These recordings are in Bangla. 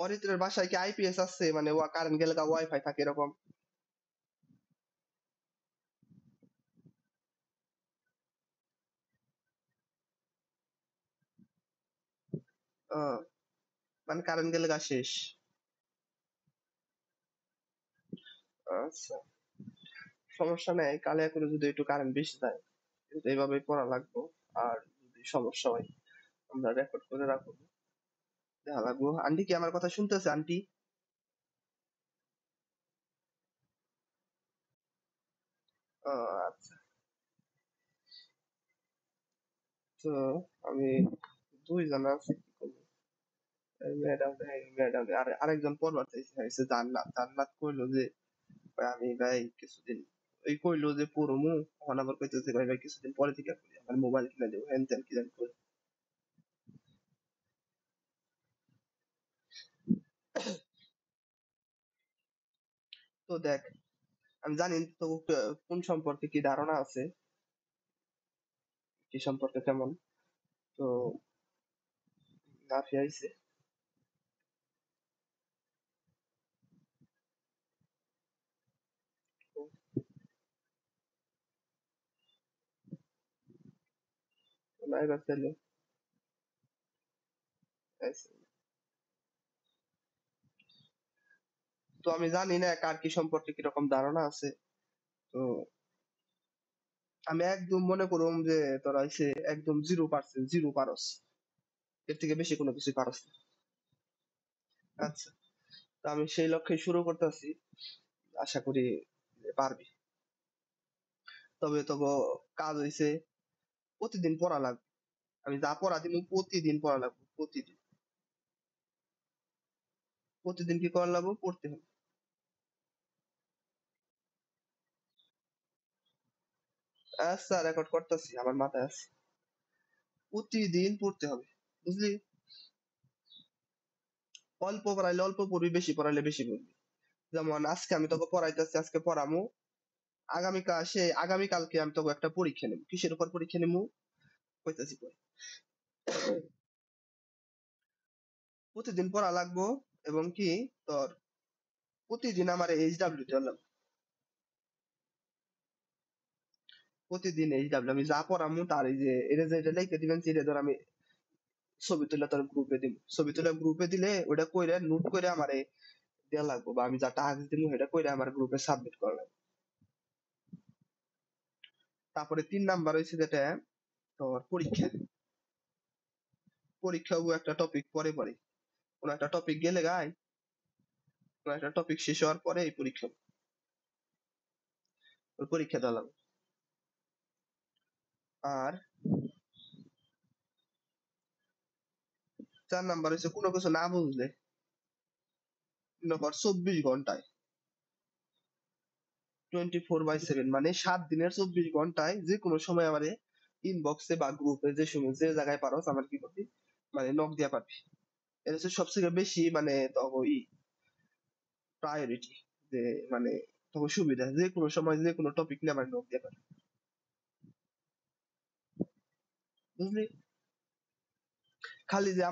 অরিত্রের বাসায় কি আইপিএস আছে, মানে কারেন্ট গেলে ওয়াইফাই থাকে এরকম? আহ, মানে কারেন্ট গেলে শেষ। আচ্ছা, সমস্যা নেই, কালে করে যদি একটু কারেন্ট বেশি যায়, কিন্তু এইভাবেই পড়া লাগবো। আর যদি সমস্যা হয় আমরা রেকর্ড করে রাখবো, দেখা লাগবো। আন্টি কি আমার কথা শুনতেছে আন্টি? আচ্ছা। তো আমি দুইজন আছি, কি করবো? ম্যাডাম, ম্যাডাম আর আরেকজন পড়বার চাইছে, হয়েছে জান্নাত। জান্নাত কইলো যে ভাই আমি ভাই কিছুদিন, এই কইলো যে পড়মু, তখন আবার কইতেছে ভাই ভাই কিছুদিন পরে থেকে করি, আমার মোবাইল কিনে দেবো, হ্যান ত্যান কি জানি কই। তো দেখ, আমি জানি তো কোন সম্পর্কে কি ধারণা আছে, কি সম্পর্কে কেমন। তো নাফি আইছে, নাইবা ছেলে আইছে। তো আমি জানি না কার কি সম্পর্কে কিরকম ধারণা আছে। তো আমি একদম মনে করুম যে তোরা হইছে একদম 0%, জিরো পারস, এর থেকে বেশি কোনো কিছু পারস না। আচ্ছা, তো আমি সেই লক্ষ্যে শুরু করতেছি, আশা করি যে পারবি। তবে তবে কাজ হইছে প্রতিদিন পড়া লাগবে। আমি যা পড়া দিব প্রতিদিন পড়া লাগবে, প্রতিদিন। প্রতিদিন কি করা লাগবে? পড়তে হবে। আচ্ছা, রেকর্ড করতেছি, আমার মাথায় আছে। প্রতিদিন পড়তে হবে, বুঝলি? অল্প পড়াইলে অল্প পড়বি, বেশি পড়াইলে বেশি পড়বি। যেমন আজকে আমি তোকে পড়াইতেছি, আজকে পড়ামু, আগামীকালকে আমি তোকে একটা পরীক্ষা নেব। কিসের উপর পরীক্ষা নেবো কইতাছি পরে। প্রতিদিন পড়া লাগবো, এবং কি তোর প্রতিদিন আমার এইচডব্লিউ দেওয়া লাগবে। প্রতিদিন এইচডব্লিউ আমি যা পড়ামু তার এই যে এটা যে এটা লিখে দিবেন, সেটা ধর আমি ছবি তুলে তোর গ্রুপে দিব। ছবি তুলে গ্রুপে দিলে ওটা কইরা নোট করে আমারে দেয়া লাগবো, বা আমি যা টাস্ক দিমু সেটা কইরা আমার গ্রুপে সাবমিট করা লাগবে। তারপরে 3 নাম্বার হইছে যেটা তোর পরীক্ষা। পরীক্ষাও একটা টপিক পরে পরে, কোন একটা টপিক গেলে কোন একটা টপিক শেষ হওয়ার পরে এই পরীক্ষা, ওই পরীক্ষা দেওয়া লাগবে। আর 4 নাম্বার হচ্ছে কোনো কিছু না বুঝলে, মনে কর 24 ঘন্টায়, 24/7, মানে 7 দিনের 24 ঘন্টায় যে কোনো সময় আমারে ইনবক্সে বা গ্রুপে যে সময় যে জায়গায় পারস আমার কি করবি, মানে নক দিয়া পারবি। এটা হচ্ছে সবথেকে বেশি মানে তখন প্রায়োরিটি, যে মানে তখন সুবিধা, যে কোনো সময় যে কোনো টপিক নিয়ে আমার নক দিয়া পারবি, বুঝলি? খালি যে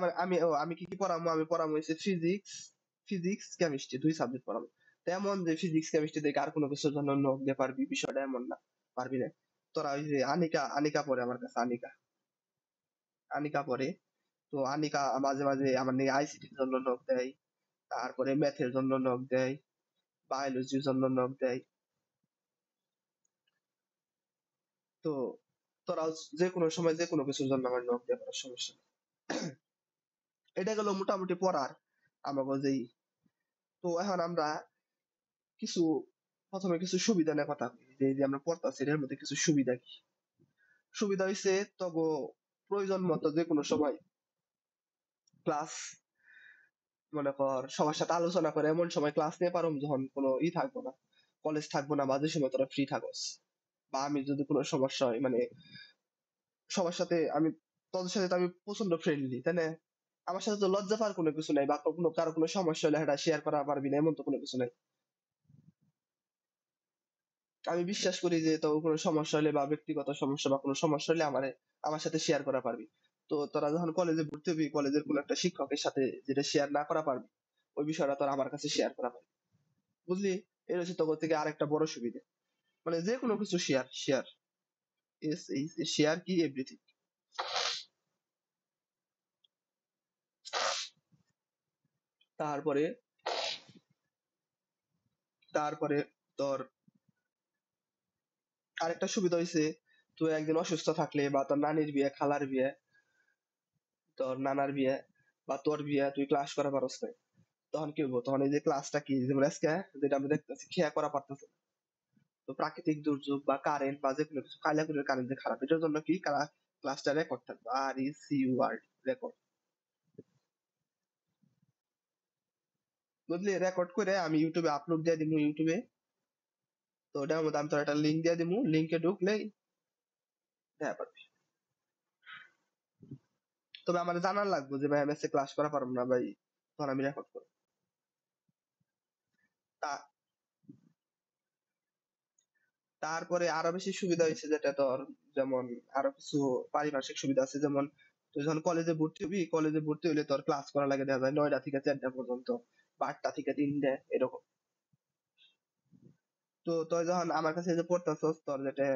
আমি কি কি পড়াবো, আমি পড়াবো হচ্ছে ফিজিক্স কেমিস্ট্রি, 2 সাবজেক্ট পড়াবো। তেমন যে ফিজিক্স কেমিস্ট্রি দেখে আর কোনো কিছুর জন্য নক দিয়ে পারবি, বিষয়টা এমন না, পারবি না। তোরা ওই যে আনিকা আনিকা পড়ে আমার কাছে, আনিকা আনিকা পড়ে। তো আনিকা মাঝে মাঝে আমার নিয়ে আইসিটির জন্য নক দেয়, তারপরে ম্যাথের জন্য নক দেয়, বায়োলজির জন্য নক দেয়। তো তোরাও যে কোনো সময় যে কোনো কিছুর জন্য আমার নক দেওয়ার সমস্যা নেই। এটা গেল মোটামুটি পড়ার আমাকে যেই। তো এখন আমরা কিছু প্রথমে কিছু সুবিধা নিয়ে কথা বলি, যে এই যে আমরা পড়তাছি এর মধ্যে কিছু সুবিধা কি। সুবিধা হইছে তবে প্রয়োজন মতো যে কোনো সময় ক্লাস, মনে কর সবার সাথে আলোচনা করে এমন সময় ক্লাস নিয়ে পারুম যখন কোনো থাকবো না, কলেজ থাকবো না, বা যে সময় তোরা ফ্রি থাকস, বা আমি যদি কোনো সমস্যা হয়, মানে সবার সাথে আমি, তোদের সাথে তো আমি প্রচন্ড ফ্রেন্ডলি, তাই না? আমার সাথে তো লজ্জা পাওয়ার কোনো কিছু নাই, বা কোনো কারো কোনো সমস্যা হলে সেটা শেয়ার করা পারবি না এমন তো কোনো কিছু নাই। আমি বিশ্বাস করি যে তোর কোনো সমস্যা হলে বা ব্যক্তিগত সমস্যা বা কোনো সমস্যা হলে আমার সাথে শেয়ার করা পারবি। তো তোরা যখন কলেজে ভর্তি হবি, কলেজের কোনো একটা শিক্ষকের সাথে যেটা শেয়ার না করা পারবি, ওই বিষয়টা তোর আমার কাছে শেয়ার করা পারবি, বুঝলি? এটা হচ্ছে তোর থেকে আরেকটা বড় সুবিধা, মানে যে কোনো কিছু শেয়ার শেয়ার শেয়ার কি এভরিথিং। তারপরে তারপরে তোর আরেকটা সুবিধা হয়েছে, তুই একদিন অসুস্থ থাকলে বা তোর নানির বিয়ে, খালার বিয়ে, তোর নানার বিয়ে বা তোর বিয়ে, তুই ক্লাস করা পারস না, তখন কি হবো? তখন এই যে ক্লাসটা কি, যেমন আজকে যেটা আমি দেখতেছি খেয়া করা পারতেছে না। তো প্রাকৃতিক দুর্যোগ বা কারেন্ট বা যে কোনো কিছু কাইলা করে কারেন্ট যে খারাপ, এটার জন্য কি ক্লাসটা রেকর্ড থাকবে, RECORD, রেকর্ড, বুঝলি? রেকর্ড করে আমি ইউটিউবে আপলোড দিয়ে দিব ইউটিউবে। তো ওটার মধ্যে আমি তোর একটা লিঙ্ক দিয়ে দিব, লিঙ্কে ঢুকলেই দেখা পারবি। তবে আমার জানার লাগবে যে ভাই আমি আজকে ক্লাস করা পারবো না ভাই, তখন আমি রেকর্ড করবো। তা- তারপরে আরো বেশি সুবিধা হয়েছে যেটা তোর, যেমন আরো কিছু পারিপার্শ্বিক সুবিধা আছে, যেমন তুই যখন কলেজে ভর্তি হবি, কলেজে ভর্তি হলে তোর ক্লাস করা লাগে দেখা যায় 9টা থেকে 4টা পর্যন্ত বা 8টা থেকে 3টে এরকম। তো তুই যখন আমার কাছে যে পড়তেছস, তোর যেটা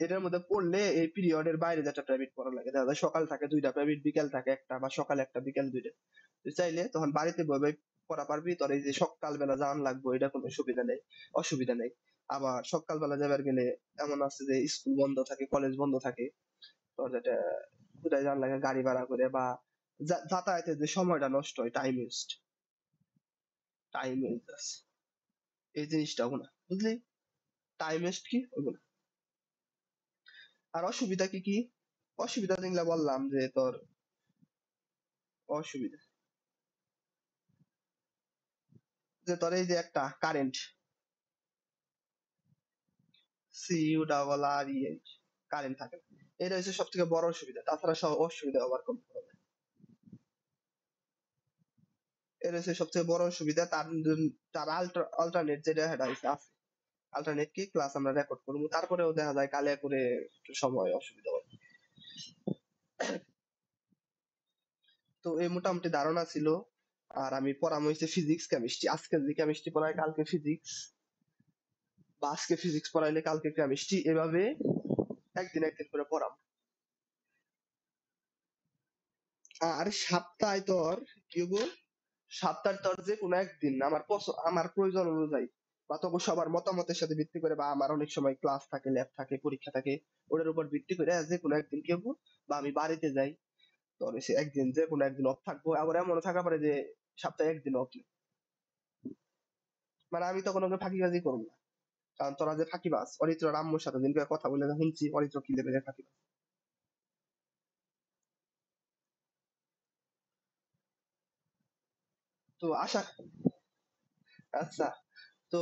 এটার মধ্যে পড়লে এই পিরিয়ডের বাইরে যেটা প্রাইভেট পড়া লাগে, দেখা যায় সকাল থাকে 2টা প্রাইভেট, বিকেল থাকে একটা, বা সকাল একটা বিকেল 2টা। তুই চাইলে তখন বাড়িতে বই পড়া পারবি, তোর এই যে সকাল বেলা যাওয়ান লাগবে এটা কোনো সুবিধা নেই, অসুবিধা নেই। আবার সকাল বেলা যাবার গেলে এমন আছে যে স্কুল বন্ধ থাকে, কলেজ বন্ধ থাকে, তোর যেটা কোথায় যাওয়ার লাগে গাড়ি ভাড়া করে বা যাতায়াতের যে সময়টা নষ্ট হয়, টাইম ওয়েস্ট এই জিনিসটা হবো না, বুঝলি? টাইম ওয়েস্ট কি হইব না। আর অসুবিধা কি কি? অসুবিধা যেগুলা বললাম যে তোর অসুবিধা, যে তোর এই যে একটা কারেন্ট, CURRENT, কারেন্ট থাকে না। এটা হচ্ছে সব থেকে বড় অসুবিধা, তাছাড়া সব অসুবিধা ওভারকাম করা যায়। এটা হচ্ছে সবচেয়ে বড় অসুবিধা। তার অল্টারনেট যেটা সেটা হচ্ছে আছে, অল্টারনেট কি ক্লাস আমরা রেকর্ড করবো, তারপরেও দেখা যায় কালে করে একটু সময় অসুবিধা হয়। তো এই মোটামুটি ধারণা ছিল। আর আমি পড়াম হয়েছে ফিজিক্স কেমিস্ট্রি, আজকে যদি কেমিস্ট্রি পড়ায় কালকে ফিজিক্স, বা আজকে ফিজিক্স পড়াইলে কালকে কেমিস্ট্রি, এভাবে একদিন একদিন করে পড়াম। আর সপ্তাহে তোর কি হবো, সপ্তাহে তোর যে কোনো একদিন আমার প্রয়োজন অনুযায়ী বা তবু সবার মতামতের সাথে ভিত্তি করে, বা আমার অনেক সময় ক্লাস থাকে, ল্যাব থাকে, পরীক্ষা থাকে, ওটার উপর ভিত্তি করে যে কোনো একদিন কি হবো, বা আমি বাড়িতে যাই, তোর সে একদিন যে কোনো একদিন অফ থাকবো, আবার এমনও থাকা পারে যে সপ্তাহে একদিন অফ নেই। মানে আমি তখন ওকে ফাঁকিবাজি করবো না, কারণ তোরা যে ফাঁকিবাজ, অরিত্র আম্মুর সাথে দিনকে কথা বলে শুনছি অরিত্র কি লেভেলের ফাঁকিবাজ। তো আচ্ছা, তো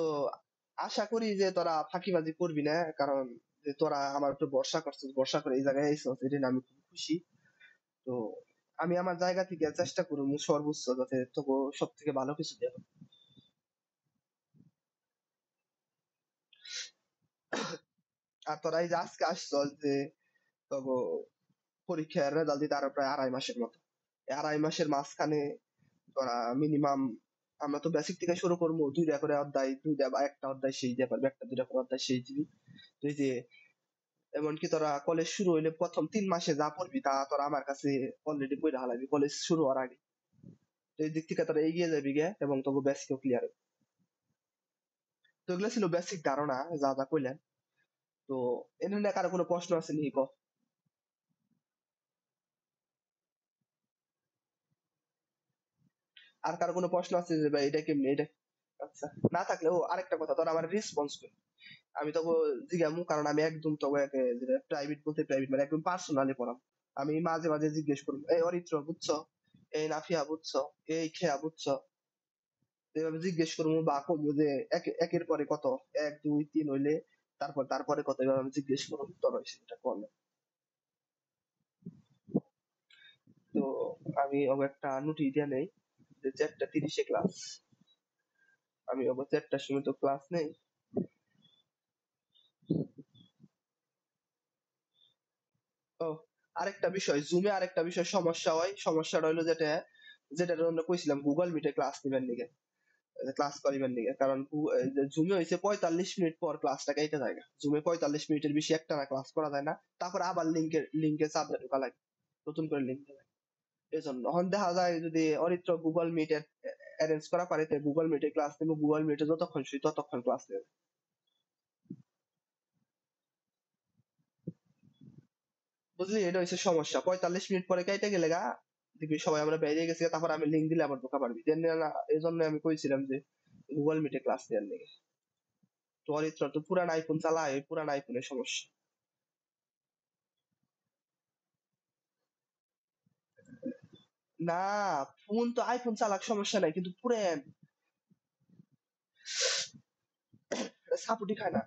আশা করি যে তোরা ফাঁকিবাজি করবি না, কারণ যে তোরা আমার উপর ভরসা করছিস, ভরসা করে এই জায়গায় আইসস, এটা নিয়ে আমি খুব খুশি। তো আমি আমার জায়গা থেকে চেষ্টা করবো সর্বোচ্চ যাতে তোকে সব থেকে ভালো কিছু দেবো। আর তোরা এই যে আজকে আসছস, যে তোকে পরীক্ষার রেজাল্ট দিতে আরো প্রায় 2.5 মাসের মতো, এই 2.5 মাসের মাঝখানে তোরা মিনিমাম, আমরা তো বেসিক থেকে শুরু করবো, 2টা করে অধ্যায়, 2টা বা একটা অধ্যায় সেই দিয়ে পারবে, একটা 2টা করে অধ্যায় সেই দিবি তুই। যে এমনকি তোরা কলেজ শুরু হইলে প্রথম 3 মাসে যা পড়বি তা তোরা আমার কাছে অলরেডি পড়ে হালাবি কলেজ শুরু হওয়ার আগে। তো এই দিক থেকে তোরা এগিয়ে যাবি গে, এবং তোকে বেসিকও ক্লিয়ার হবে। তো এগুলো ছিল বেসিক ধারণা যা যা কইলেন। তো এনে নিয়ে কারো কোনো প্রশ্ন আছে নি ক? আর কারো কোনো প্রশ্ন আছে যে ভাই এটা কেমনি এটা? আচ্ছা, না থাকলে ও আরেকটা কথা, তোর আমার রেসপন্স কর, আমি তোকে জিজ্ঞামু, কারণ আমি একদম তোকে প্রাইভেট বলতে প্রাইভেট মানে একদম পার্সোনালি পড়াম। আমি মাঝে মাঝে জিজ্ঞেস করবো, এই অরিত্র বুঝছো, এই নাফিয়া বুঝছো, এই খেয়া বুঝছো, এভাবে জিজ্ঞেস করবো বা কমবো যে একের পরে কত, 1 2 3 হইলে তারপরে কত, এভাবে আমি জিজ্ঞেস করবো, তোর সেটা করলে। তো আমি ওকে একটা নোটিশ দিয়ে নেই যে 4টা 30-এ ক্লাস, আমি ওকে 4টার সময় তো ক্লাস নেই। ও, আরেকটা বিষয়, জুমে আরেকটা বিষয় সমস্যা হয়, সমস্যাটা হইলো যেটা যেটার জন্য কইছিলাম গুগল মিটে ক্লাস নিবেন নিগে, ক্লাস করিবেন নিগে, কারণ জুমে হইছে 45 মিনিট পর ক্লাসটা কাইটা যায়। জুমে 45 মিনিটের বেশি একটানা ক্লাস করা যায় না, তারপর আবার লিংকে চাপ দিয়ে ঢোকা লাগে, নতুন করে লিংক দেয়। এজন্য এখন দেখা যায় যদি অরিত্র গুগল মিট অ্যারেঞ্জ করা পারে, তো গুগল মিটে ক্লাস নেবো, গুগল মিটে যতক্ষণ শুই ততক্ষণ ক্লাস নেবে। বুঝলি, এটা হচ্ছে সমস্যা, 45 মিনিট পরে কাইটা গেলে গা দেখবি সবাই আমরা বেরিয়ে গেছি, তারপর আমি লিঙ্ক দিলে আবার ঢোকা পারবি। এই জন্য আমি কইছিলাম যে গুগল মিটে ক্লাস নেওয়ার লেগে। তো অরিত্র তো পুরান আইফোন চালায়, ওই পুরান আইফোনের সমস্যা। না, ফোন তো আইফোন চালাক সমস্যা নাই, কিন্তু পুরান সাপোর্টই খায় না।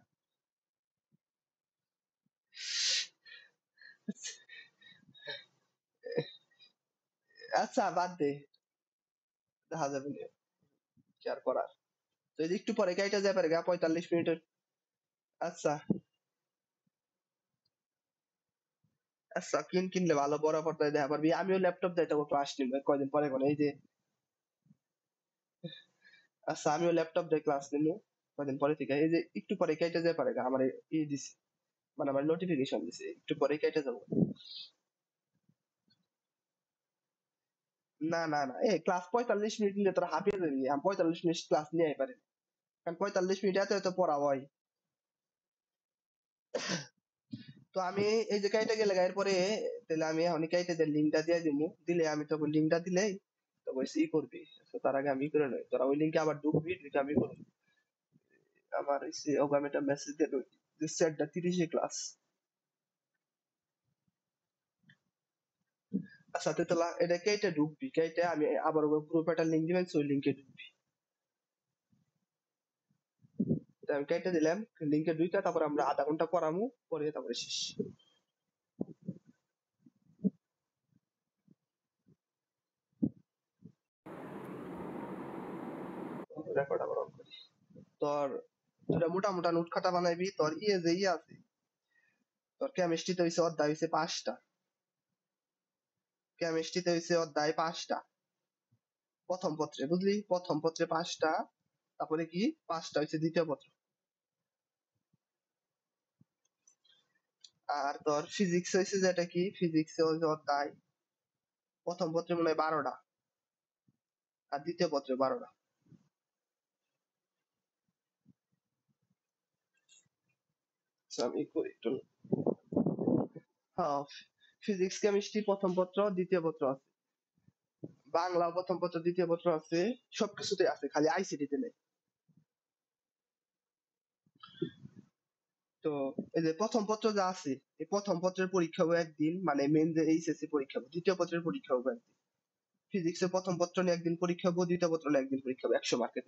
আচ্ছা বাদ দে, দেখা যাবে নি, কি আর করার। তো এই যে একটু পরে গাড়িটা যাবে গা 45 মিনিটের। আচ্ছা, আচ্ছা কিনলে ভালো, বড় পর্দায় দেখা পারবি। আমিও ল্যাপটপ দিয়ে তখন ক্লাস নিব কয়দিন পরে এই যে। আচ্ছা আমিও ল্যাপটপ দিয়ে ক্লাস নিব কয়দিন পরে থেকে। এই যে একটু পরে গাড়িটা যাবে গা, আমার দিছে, মানে আমার নোটিফিকেশন দিছে, একটু পরে গাড়িটা যাবো। না না না, এই ক্লাস 45 মিনিট নিলে তোরা হাঁপিয়ে যাবি, আমি 45 মিনিট ক্লাস নিয়ে পারি, কারণ 45 মিনিট এত এত পড়া হয়। তো আমি এই যে কাইটা গেলে এরপরে, তাহলে আমি এখন কাইটা যে লিঙ্কটা দিয়ে দিব, দিলে আমি তখন লিঙ্কটা দিলেই তো ওই ই করবি। তো তার আগে আমি করে নই, তোরা ওই লিঙ্কে আবার ঢুকবি, ঢুকে আমি করবো। আমার এসে ওকে আমি একটা মেসেজ দিয়ে দেবো, দিচ্ছে একটা 30 ক্লাস। আচ্ছা তুই তো এটা কেটে ঢুকবি, কেটে আমি আবার গ্রুপ একটা লিঙ্ক দিবেন, ওই লিঙ্কে ঢুকবি। তো আমি কেটে দিলাম, লিঙ্কে ঢুকে তারপর আমরা আধা ঘন্টা পড়ামু, পরে তারপরে শেষ। রেকর্ড আবার অন করি। তোর তোরা মোটা মোটা নোট খাতা বানাইবি, তোর যে আছে, তোর কেমিস্ট্রিতে হইছে অধ্যায় হইছে 5টা, কেমিস্ট্রিতে হইছে অধ্যায় 5টা প্রথম পত্রে, বুঝলি, প্রথম পত্রে 5টা, তারপরে কি 5টা হইছে দ্বিতীয় পত্র। আর তোর ফিজিক্স হইছে যেটা কি, ফিজিক্স হইছে অধ্যায় প্রথম পত্রে মনে হয় 12টা, আর দ্বিতীয় পত্রে 12টা। আচ্ছা, আমি করি একটু। হ্যাঁ, ফিজিক্স কেমিস্ট্রি প্রথম পত্র দ্বিতীয় পত্র আছে, বাংলা প্রথম পত্র দ্বিতীয় পত্র আছে, সবকিছুতে আছে, খালি আইসিটি তে নেই। তো এই যে প্রথম পত্র যা আছে, এই প্রথম পত্রের পরীক্ষা হবে একদিন, মানে মেন যে এইচএসসি পরীক্ষা হবে, দ্বিতীয় পত্রের পরীক্ষা হবে একদিন। ফিজিক্সের প্রথম পত্র নিয়ে একদিন পরীক্ষা হবে, দ্বিতীয় পত্র নিয়ে একদিন পরীক্ষা হবে, 100 মার্কের।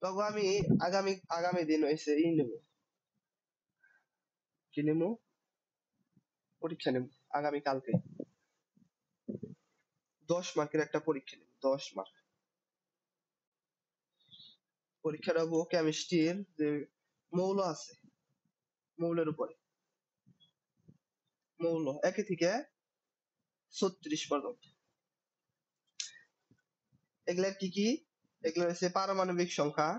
তখন আমি আগামী আগামী দিন হয়েছে ই নেবো, কি নেবো, পরীক্ষা নেবো আগামী কালকে। 10 মার্কের একটা পরীক্ষা নেবো, 10 মার্ক পরীক্ষা নেবো। কেমিস্ট্রির যে মৌল আছে, মৌলের উপরে, মৌল 1 থেকে 36 পর্যন্ত। এগুলা কি কি, এগুলো হচ্ছে পারমাণবিক সংখ্যা,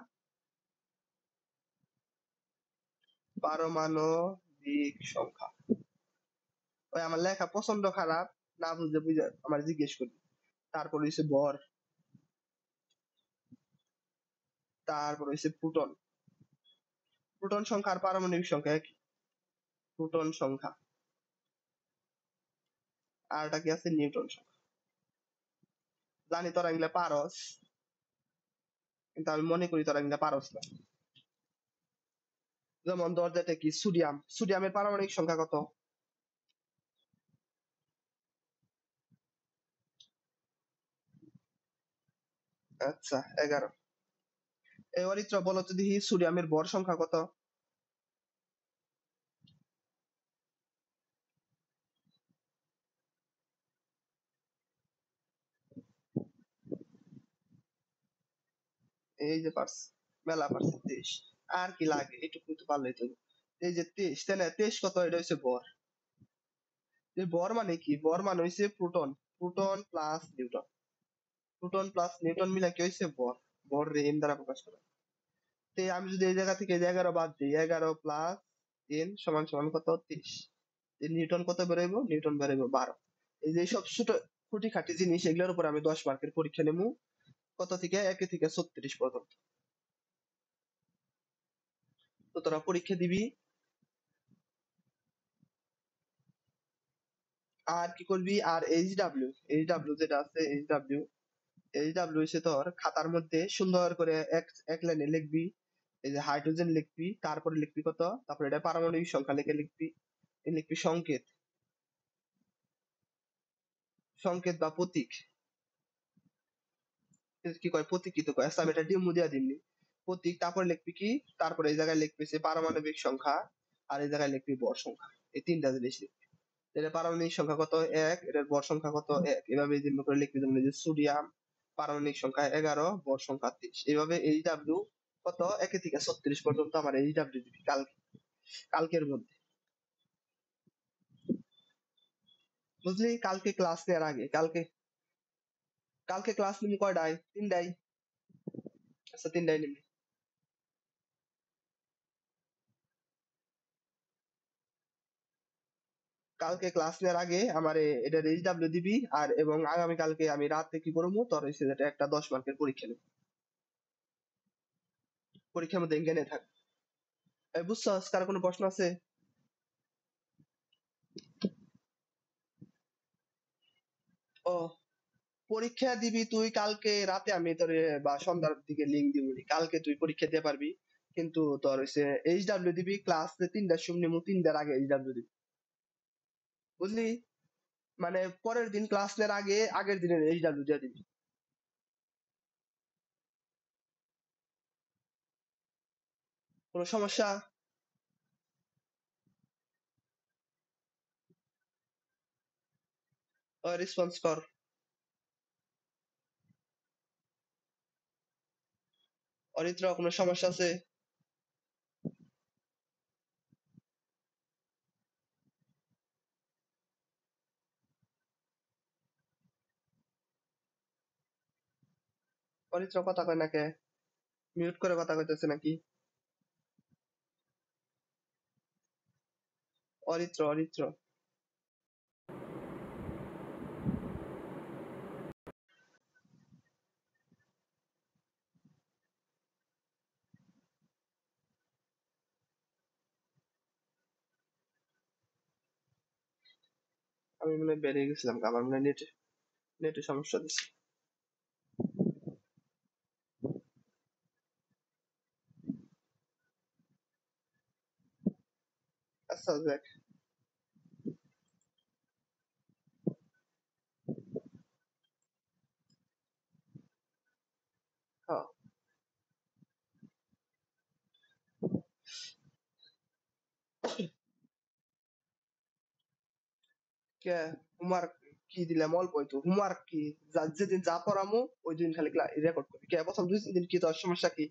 পারমাণবিক সংখ্যা। ওই আমার লেখা প্রচন্ড খারাপ, না বুঝলে বুঝে আমার জিজ্ঞেস করি। তারপর হচ্ছে ভর, তারপর হচ্ছে প্রোটন। প্রোটন সংখ্যা আর পারমাণবিক সংখ্যা একই, প্রোটন সংখ্যা। আর এটা কি আছে, নিউটন সংখ্যা। জানি তোরা এগুলা পারস, কিন্তু আমি মনে করি তোরা এগুলা পারস না। যেমন ধর যেটা কি সোডিয়াম, সোডিয়ামের পারমাণবিক সংখ্যা কত? আচ্ছা 11। এই অরিত্র বলো তো দেখি সোডিয়ামের ভর সংখ্যা কত? এই যে পারস, মেলা পারছে 23। আর কি লাগে, এটুকু তো পারলেই তো। এই যে 23, তাই না? 23 কত? এটা হচ্ছে ভর। এই ভর মানে কি? ভর মানে হচ্ছে proton. Proton plus Newton. Proton plus Newton মিলে কি হয়েছে? ভর। ভর রে এন দ্বারা প্রকাশ করা। তো আমি যদি এই জায়গা থেকে এই যে 11 বাদ দিই, 11 প্লাস এন সমান সমান কত? 30। নিউটন কত বেরোইবো? নিউটন বেরোইবো 12। এই যে সব ছোট খুঁটিখাটি জিনিস, এগুলোর উপর আমি 10 মার্কের পরীক্ষা নেবো। কত থেকে? 1 থেকে 36 পর্যন্ত। তো তোরা পরীক্ষা দিবি। আর কি করবি? আর এইচ ডাব্লিউ যেটা আছে, এইচ ডাব্লিউ হচ্ছে তোর খাতার মধ্যে সুন্দর করে এক এক লাইনে লিখবি। এই যে হাইড্রোজেন লিখবি, তারপরে লিখবি কত? তারপরে এটা পারমাণবিক সংখ্যা লিখে লিখবি। লিখবি সংকেত। সংকেত বা প্রতীক। কি কয়? প্রতীকই তো কয়। আচ্ছা, আমি এটা ডিমু দিয়া দিমনি। প্রতীক, তারপরে লিখবি কি? তারপরে এই জায়গায় লিখবি যে পারমাণবিক সংখ্যা, আর এই জায়গায় লিখবি ভর সংখ্যা। এই তিনটা জিনিস লিখবি। এটা পারমাণবিক সংখ্যা কত? 1, এটার ভর সংখ্যা কত? 1। এভাবে এই করে লিখবি। যেমন এই যে সোডিয়াম, পারমাণবিক সংখ্যা 11, ভর সংখ্যা 30। এভাবে এইচ ডাব্লিউ কত? 1 থেকে 36 পর্যন্ত আমার এইচ ডাব্লিউ দিবি কালকের মধ্যে। বুঝলি? কালকে ক্লাস নেওয়ার আগে। কালকে ক্লাস নিবি কয়টায়? 3টায়। আচ্ছা, 3টায় নিবি। কালকে ক্লাস নেওয়ার আগে আমারে এটার এইচ ডাব্লিউ দিবি। আর এবং আগামী কালকে আমি রাতে কি করবো? তোর হচ্ছে যেটা একটা 10 মার্কের পরীক্ষা নেব। পরীক্ষার মধ্যে এঙ্গেনে থাক। বুঝছস? কার কোনো প্রশ্ন আছে? ও, পরীক্ষা দিবি তুই কালকে রাতে, আমি তোর বা সন্ধ্যার দিকে লিঙ্ক দিব। কালকে তুই পরীক্ষা দিতে পারবি। কিন্তু তোর হচ্ছে এইচ ডাব্লিউ দিবি ক্লাস 3টার সময় নিমু, 3টার আগে এইচ ডাব্লিউ দিবি। বুঝলি? মানে পরের দিন ক্লাস নেওয়ার আগে আগের দিনের এইচ ডাব্লিউ দিয়ে দিবি। কোনো সমস্যা? রেসপন্স কর। অরিত্র, কোনো সমস্যা আছে? অরিত্র কথা কয় না কে? মিউট করে কথা কইতেছে নাকি? অরিত্র। আমি মনে হয় বেরিয়ে গেছিলাম, আমার মনে হয় নেটে সমস্যা দিচ্ছে। আচ্ছা, দেখ। হ্যাঁ। কে? হোমওয়ার্ক কি দিলাম? অল্পই তো। হোমওয়ার্ক কি? যেদিন যা পড়ামু ওই দিন খালি রেকর্ড করবি। কে প্রথম 2-3 দিন কি তোর সমস্যা কি?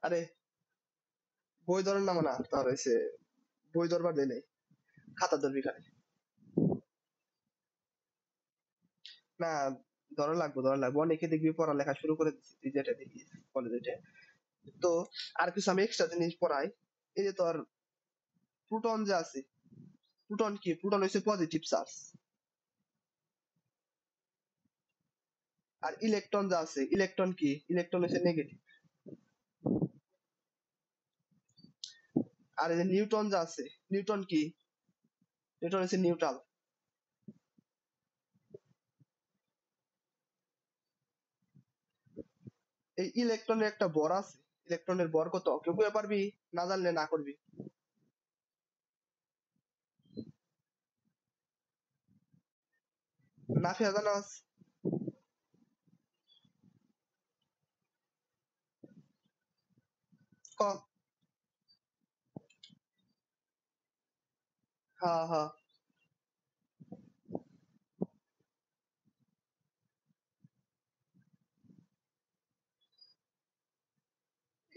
আরে, বই ধরার নামে না, তোর হয়েছে বই ধরবার দেয় নাই, খাতা ধরবি খালি। না, ধরা লাগবো। অনেকে দেখবি পড়ালেখা শুরু করে দিচ্ছে, তুই যেটা দেখি কলেজে। তো আর কিছু আমি এক্সট্রা জিনিস পড়াই। এই যে তোর প্রোটন যে আছে, প্রোটন কি? প্রোটন হচ্ছে পজিটিভ চার্জ। আর ইলেকট্রন যা আছে, ইলেকট্রন কি? ইলেকট্রন হচ্ছে নেগেটিভ। আর এই যে নিউটন যা আছে, নিউটন কি? নিউটন হচ্ছে নিউট্রাল। এই ইলেকট্রনের একটা ভর আছে। ইলেকট্রনের ভর কত? কেউ বলতে পারবি? না জানলে না করবি। না ফেয়া জানাস? ক। হ্যাঁ, হ্যাঁ।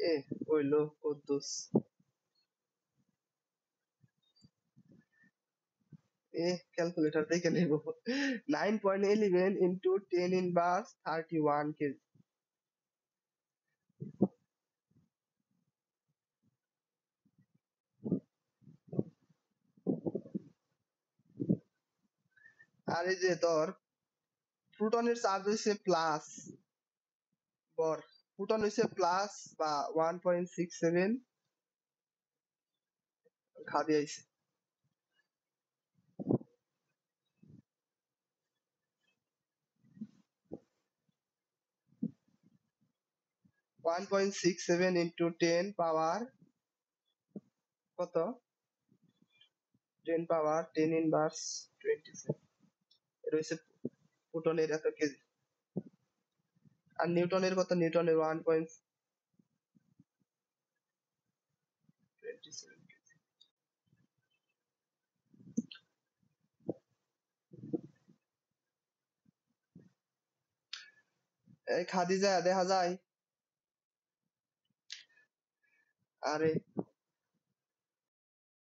এ হইলো কুদ্দুস। ক্যালকুলেটর দেখে নেব। 9.11 ইন্টু 10 ইনভার্স 31 কেজি। আর এই যে তোর প্রোটনের চার্জ হইছে প্লাস, বর প্রোটন হইছে প্লাস বা 1.67, খাদি আইছে 1.67 ইন্টু 10 পাওয়ার কত, 10 পাওয়ার 10 ইনভার্স 27, এটা হচ্ছে প্রোটনের এত কেজি। আর নিউটনের কত, নিউটনের 1.27 কেজি। এই খাদি যায় দেখা যায়। আরে